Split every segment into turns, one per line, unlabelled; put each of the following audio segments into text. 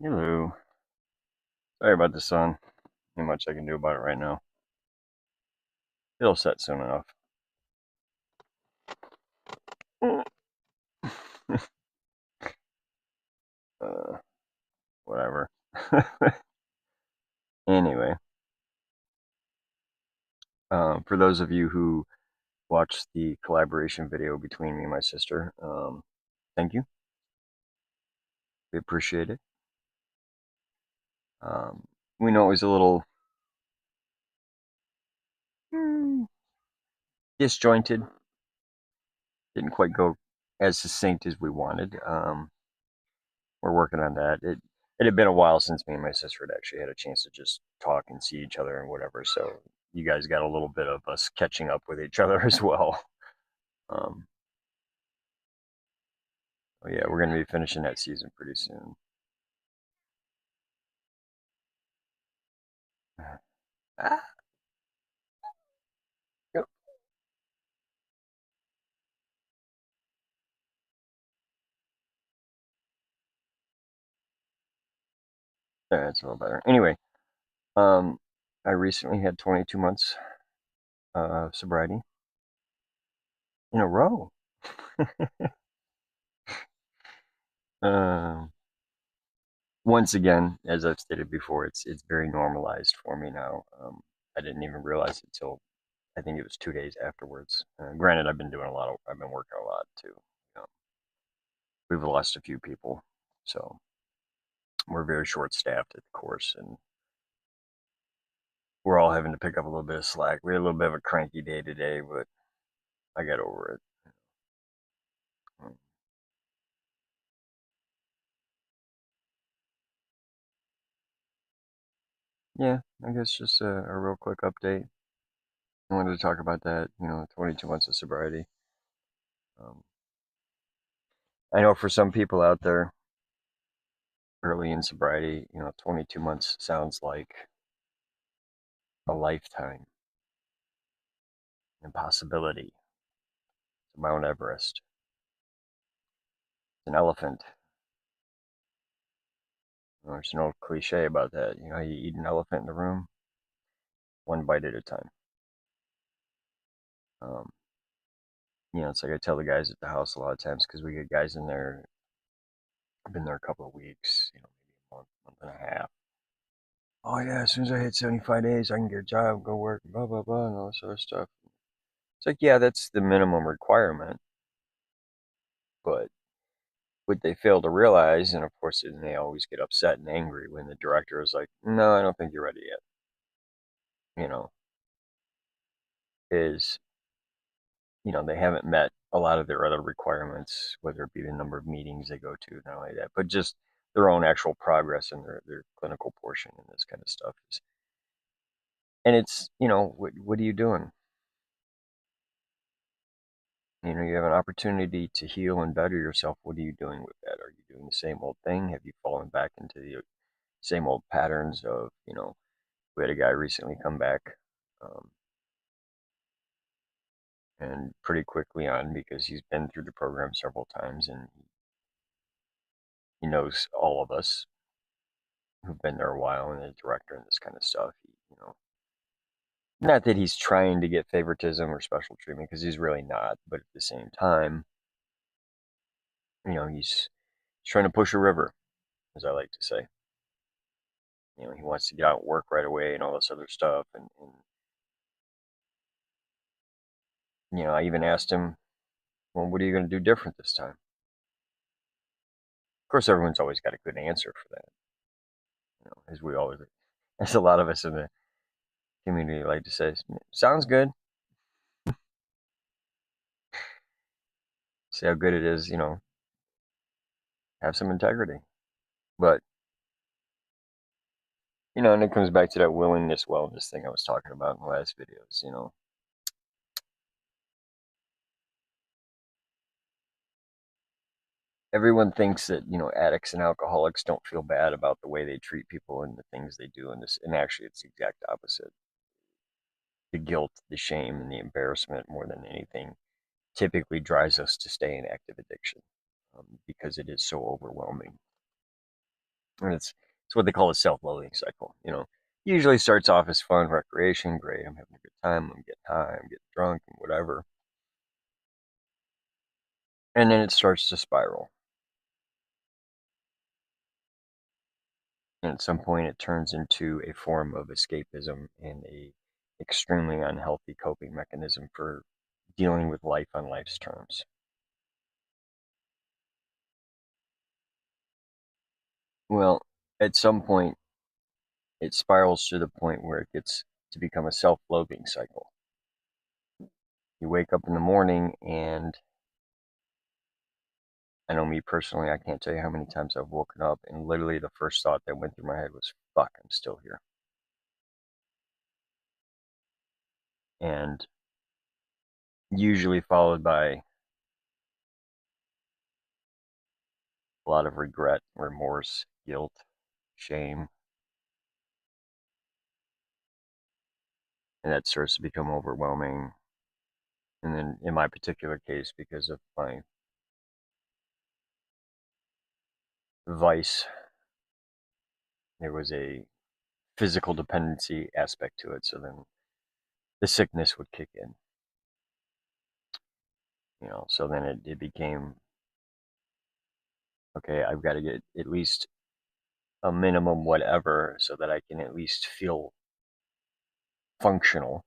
Hello. Sorry about the sun. Not much I can do about it right now. It'll set soon enough. uh, Whatever. Anyway, for those of you who watched the collaboration video between me and my sister, thank you. We appreciate it. Um, we know it was a little mm, disjointed. Didn't quite go as succinct as we wanted. We're working on that. It had been a while since me and my sister had actually had a chance to just talk and see each other and whatever. So you guys got a little bit of us catching up with each other as well. Um, yeah, we're going to be finishing that season pretty soon. Ah, yep. That's a little better. Anyway, um, I recently had 22 months of sobriety in a row. um, Once again, as I've stated before, it's very normalized for me now. I didn't even realize it till I think it was 2 days afterwards. Granted, I've been working a lot too. You know, we've lost a few people, so we're very short staffed at the course, and we're all having to pick up a little bit of slack. We had a little bit of a cranky day today, but I got over it. Um, Yeah, I guess just a real quick update. I wanted to talk about that. 22 months of sobriety. Um, I know for some people out there, early in sobriety, 22 months sounds like a lifetime, impossibility. Mount Everest, an elephant. There's an old cliche about that. You know, you eat an elephant in the room, one bite at a time. Um, it's like I tell the guys at the house a lot of times because we get guys in there, been there a couple of weeks, maybe a month and a half. Oh yeah, as soon as I hit 75 days, I can get a job, go work, blah blah blah, and all this other stuff. It's like, yeah, that's the minimum requirement, but what they fail to realize, and of course, and they always get upset and angry when the director is like, "No, I don't think you're ready yet." You know, is they haven't met a lot of their other requirements, whether it be the number of meetings they go to, not only that, but just their own actual progress in their clinical portion and this kind of stuff. And it's, what are you doing? You have an opportunity to heal and better yourself. What are you doing with that? Are you doing the same old thing? Have you fallen back into the same old patterns of, we had a guy recently come back um, and pretty quickly on because he's been through the program several times and he knows all of us who've been there a while and the director and this kind of stuff. Not that he's trying to get favoritism or special treatment because he's really not, but at the same time, he's trying to push a river, as I like to say. He wants to get out and work right away and all this other stuff. And I even asked him, well, what are you going to do different this time? Of course, everyone's always got a good answer for that, as we always, as a lot of us in the community like to say, sounds good. See how good it is, have some integrity. But, and it comes back to that willingness, wellness thing I was talking about in the last videos, everyone thinks that addicts and alcoholics don't feel bad about the way they treat people and the things they do and actually it's the exact opposite. The guilt, the shame, and the embarrassment more than anything typically drives us to stay in active addiction, because it is so overwhelming. And it's what they call a self-loathing cycle. Usually starts off as fun, recreation, great. I'm having a good time. I'm getting high. I'm getting drunk, and whatever. And then it starts to spiral. And at some point, it turns into a form of escapism and a extremely unhealthy coping mechanism for dealing with life on life's terms. Well, at some point, it spirals to the point where it gets to become a self-loathing cycle. You wake up in the morning, and I know me personally, I can't tell you how many times I've woken up and literally the first thought that went through my head was, fuck, I'm still here. And usually followed by a lot of regret, remorse, guilt, shame. And that starts to become overwhelming. And then in my particular case, because of my vice, there was a physical dependency aspect to it. So then the sickness would kick in. So then it became, okay, I've got to get at least a minimum whatever so that I can at least feel functional.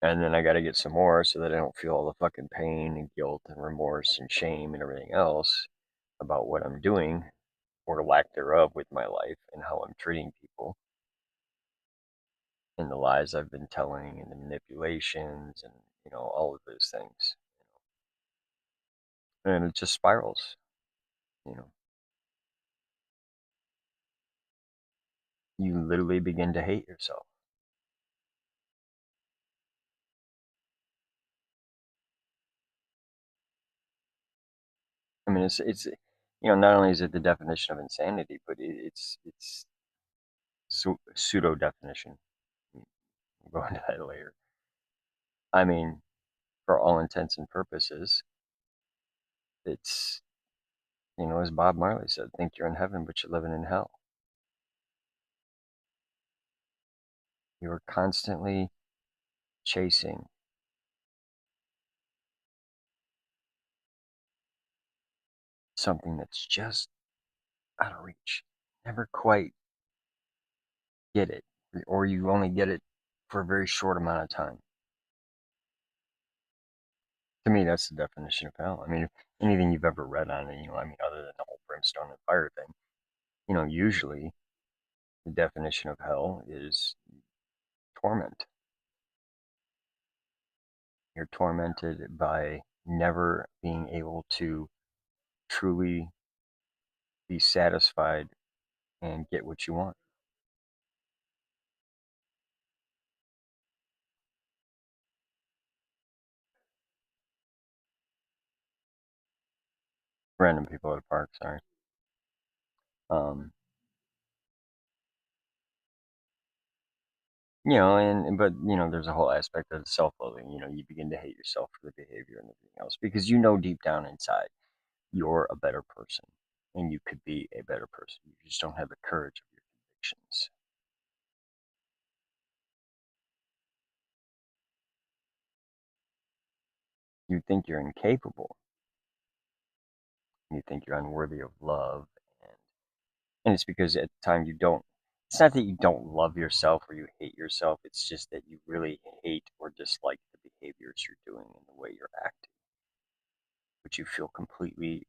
And then I got to get some more so that I don't feel all the fucking pain and guilt and remorse and shame and everything else about what I'm doing or lack thereof with my life and how I'm treating people and the lies I've been telling and the manipulations and all of those things. And it just spirals. You know, you literally begin to hate yourself. I mean, it's not only is it the definition of insanity, but it's pseudo definition. We'll go into that later. I mean, for all intents and purposes, it's as Bob Marley said, think you're in heaven, but you're living in hell. You're constantly chasing something that's just out of reach. Never quite get it, or you only get it for a very short amount of time. To me, that's the definition of hell. I mean, if anything you've ever read on it, I mean, other than the whole brimstone and fire thing, usually the definition of hell is torment. You're tormented by never being able to truly be satisfied and get what you want. Random people at a park, sorry. Um, but there's a whole aspect of self-loathing. You begin to hate yourself for the behavior and everything else because deep down inside you're a better person and you could be a better person. You just don't have the courage of your convictions. You think you're incapable. You think you're unworthy of love, and it's because at the time you don't. It's not that you don't love yourself or you hate yourself. It's just that you really hate or dislike the behaviors you're doing and the way you're acting, but you feel completely.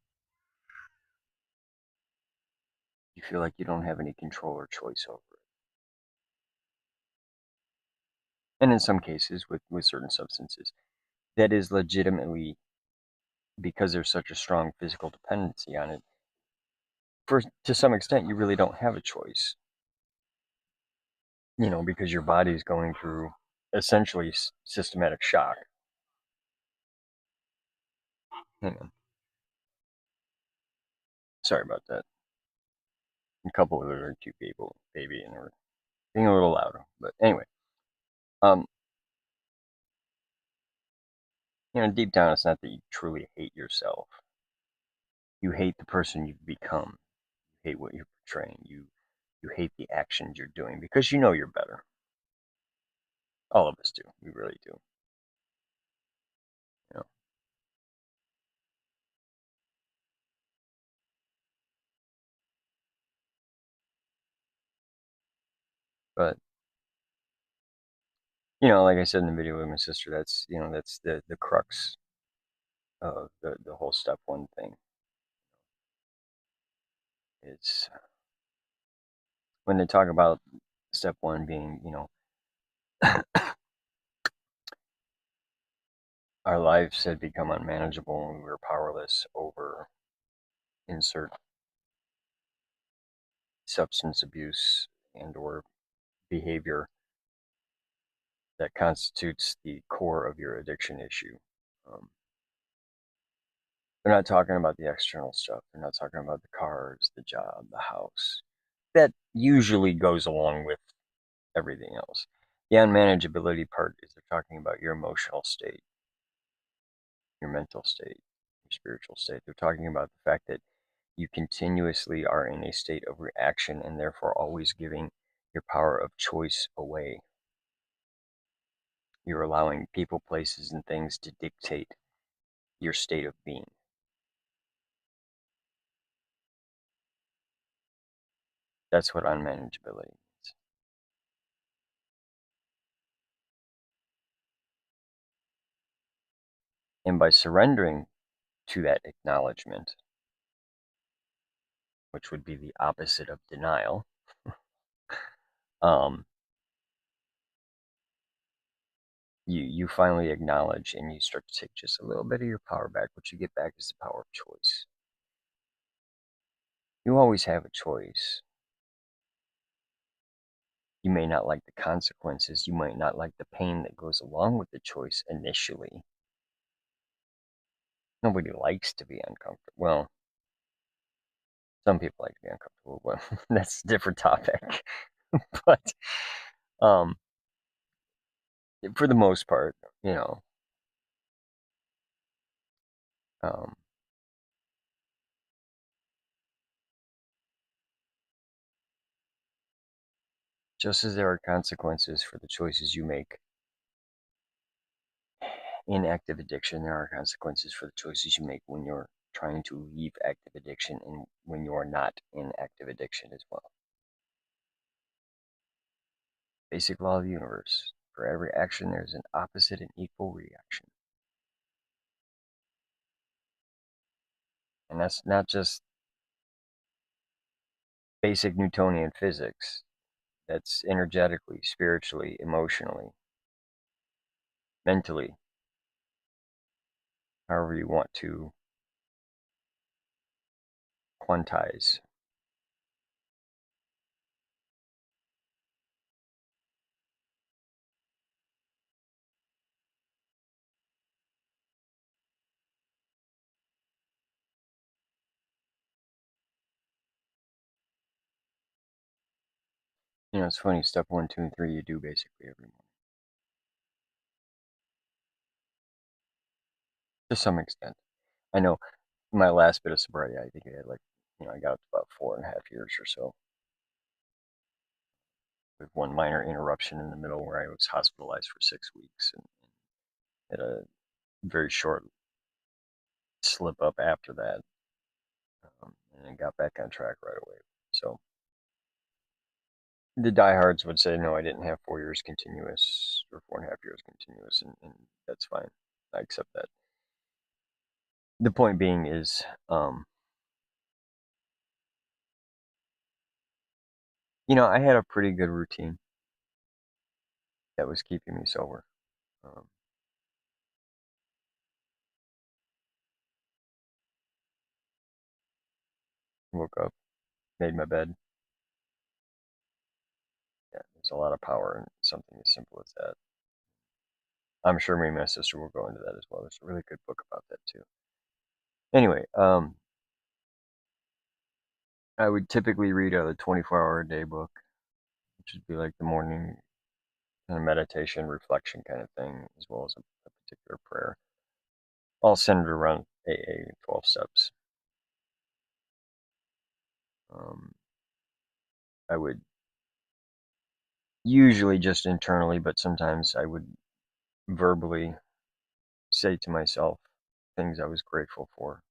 You feel like you don't have any control or choice over it. And in some cases, with certain substances, that is legitimately because there's such a strong physical dependency on it. For to some extent, you really don't have a choice. Because your body is going through essentially systematic shock. Hang on. Sorry about that. A couple of other cute people, baby, and we're being a little louder. But anyway, um, deep down, it's not that you truly hate yourself. You hate the person you've become. You hate what you're portraying. You hate the actions you're doing because you know you're better. All of us do. We really do. You know. But like I said in the video with my sister, that's the crux of the whole step one thing. It's when they talk about step one being, our lives had become unmanageable and we were powerless over insert substance abuse and or behavior that constitutes the core of your addiction issue. Um, they're not talking about the external stuff. They're not talking about the cars, the job, the house. That usually goes along with everything else. The unmanageability part is they're talking about your emotional state, your mental state, your spiritual state. They're talking about the fact that you continuously are in a state of reaction and therefore always giving your power of choice away. You're allowing people, places, and things to dictate your state of being. That's what unmanageability means. And by surrendering to that acknowledgement, which would be the opposite of denial, um, you finally acknowledge and you start to take just a little bit of your power back. What you get back is the power of choice. You always have a choice. You may not like the consequences. You might not like the pain that goes along with the choice initially. Nobody likes to be uncomfortable. Well, some people like to be uncomfortable, but that's a different topic. But um, for the most part, um, just as there are consequences for the choices you make in active addiction, there are consequences for the choices you make when you're trying to leave active addiction and when you are not in active addiction as well. Basic law of the universe. For every action, there's an opposite and equal reaction. And that's not just basic Newtonian physics. That's energetically, spiritually, emotionally, mentally, however you want to quantize. It's funny, step one, two, and three you do basically every morning. To some extent. I know my last bit of sobriety, I think I had I got up to about 4.5 years or so. With one minor interruption in the middle where I was hospitalized for 6 weeks and had a very short slip up after that, and then got back on track right away. So the diehards would say, no, I didn't have 4 years continuous or 4.5 years continuous, and that's fine. I accept that. The point being is, I had a pretty good routine that was keeping me sober. Um, woke up, made my bed. Yeah, there's a lot of power in something as simple as that. I'm sure me and my sister will go into that as well. There's a really good book about that too. Anyway, I would typically read a 24-hour a day book, which would be like the morning kind of meditation, reflection kind of thing, as well as a particular prayer. all centered around AA 12 steps. I would usually just internally, but sometimes I would verbally say to myself things I was grateful for.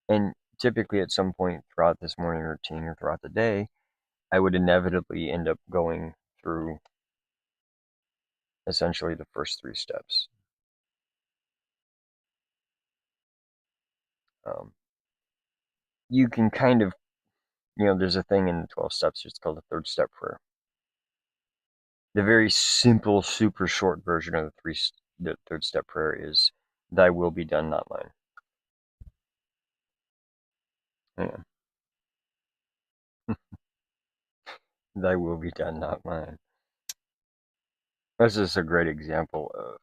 And typically at some point throughout this morning routine or throughout the day, I would inevitably end up going through essentially the first three steps. Um, you can kind of, there's a thing in the 12 steps, it's called the third step prayer. The very simple, super short version of the third step prayer is, "Thy will be done, not mine." Yeah. Thy will be done, not mine. This is a great example of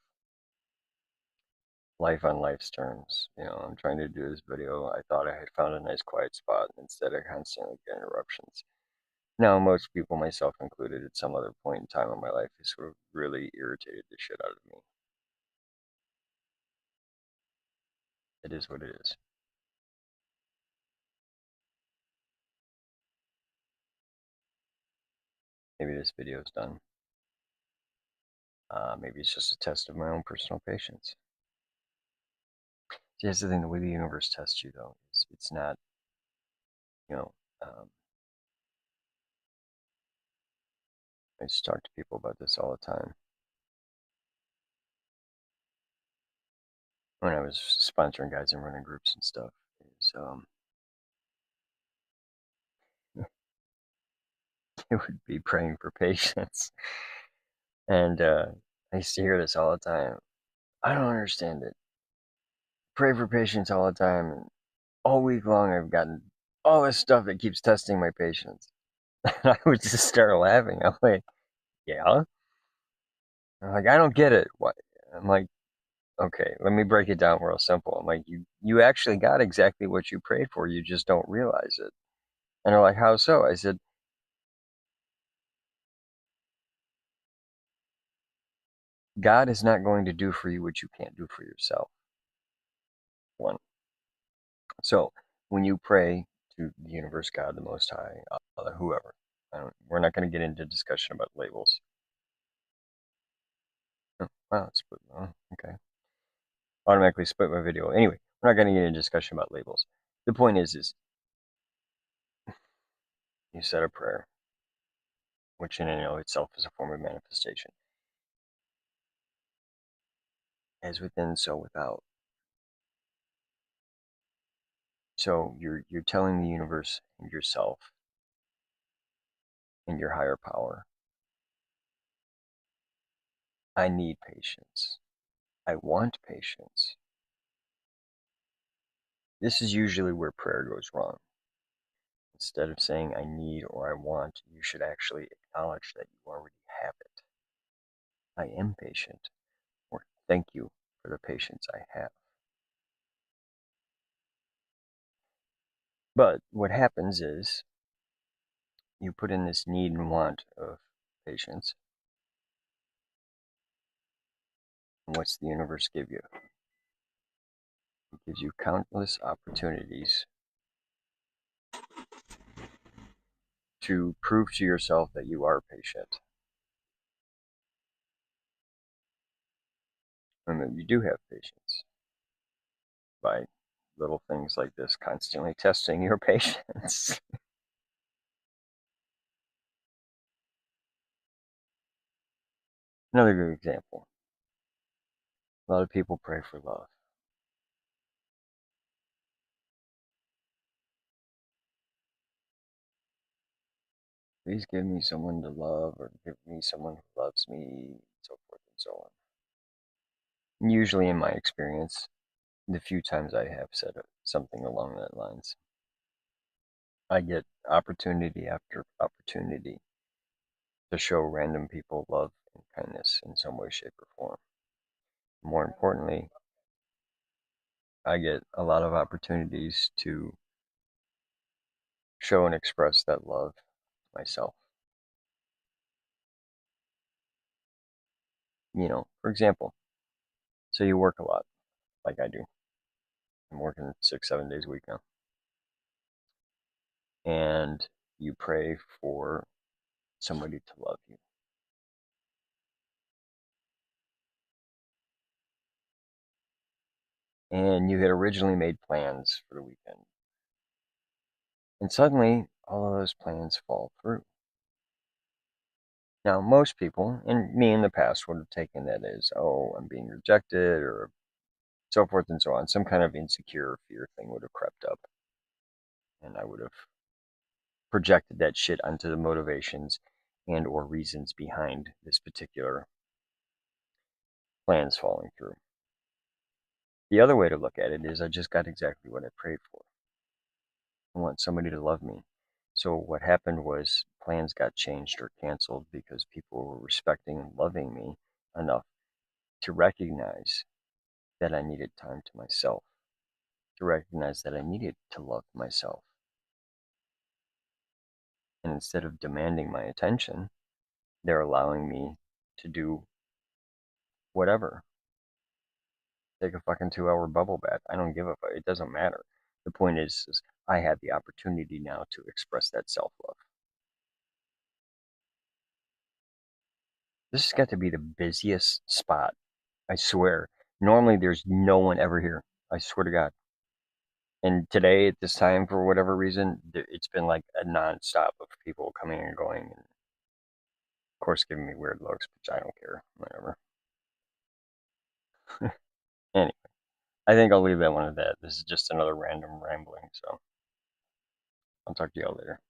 life on life's terms. I'm trying to do this video. I thought I had found a nice quiet spot, and instead I constantly get interruptions. Now, most people, myself included, at some other point in time in my life, has sort of really irritated the shit out of me. It is what it is. Maybe this video is done. Maybe it's just a test of my own personal patience. See, that's the thing, the way the universe tests you, though, is it's not, you know, um, I just talk to people about this all the time. When I was sponsoring guys and running groups and stuff, is it would be praying for patience. And I used to hear this all the time. I don't understand it. Pray for patience all the time. And all week long, I've gotten all this stuff that keeps testing my patience. And I would just start laughing. I'm like, yeah? I'm like, I don't get it. What? I'm like, okay, let me break it down real simple. I'm like, you actually got exactly what you prayed for. You just don't realize it. And they're like, how so? I said, God is not going to do for you what you can't do for yourself. One. So when you pray to the universe, God, the Most High, whoever, we're not going to get into discussion about labels. Oh, wow, split. Oh, okay. Automatically split my video. Anyway, we're not going to get into discussion about labels. The point is you said a prayer, which in and of itself is a form of manifestation. As within, so without. So you're telling the universe and yourself and your higher power, I need patience. I want patience. This is usually where prayer goes wrong. Instead of saying I need or I want, you should actually acknowledge that you already have it. I am patient, or thank you for the patience I have. But what happens is you put in this need and want of patience. And what's the universe give you? It gives you countless opportunities to prove to yourself that you are patient. And that you do have patience by little things like this constantly testing your patience. Another good example. A lot of people pray for love. Please give me someone to love, or give me someone who loves me, so forth and so on. Usually, in my experience, the few times I have said something along that lines, I get opportunity after opportunity to show random people love and kindness in some way, shape, or form. More importantly, I get a lot of opportunities to show and express that love myself. For example, so you work a lot, like I do. I'm working 6, 7 days a week now. And you pray for somebody to love you. And you had originally made plans for the weekend. And suddenly, all of those plans fall through. Now, most people, and me in the past, would have taken that as, oh, I'm being rejected, or so forth and so on. Some kind of insecure fear thing would have crept up. And I would have projected that shit onto the motivations and or reasons behind this particular plans falling through. The other way to look at it is I just got exactly what I prayed for. I want somebody to love me. So what happened was plans got changed or canceled because people were respecting and loving me enough to recognize that I needed time to myself, to recognize that I needed to love myself. And instead of demanding my attention, they're allowing me to do whatever. Take a fucking 2 hour bubble bath. I don't give a fuck. It doesn't matter. The point is I had the opportunity now to express that self love. This has got to be the busiest spot. I swear. Normally, there's no one ever here. I swear to God. And today, at this time, for whatever reason, it's been like a nonstop of people coming and going, and of course, giving me weird looks, which I don't care. Whatever. Anyway, I think I'll leave that one at that. This is just another random rambling. So I'll talk to y'all later.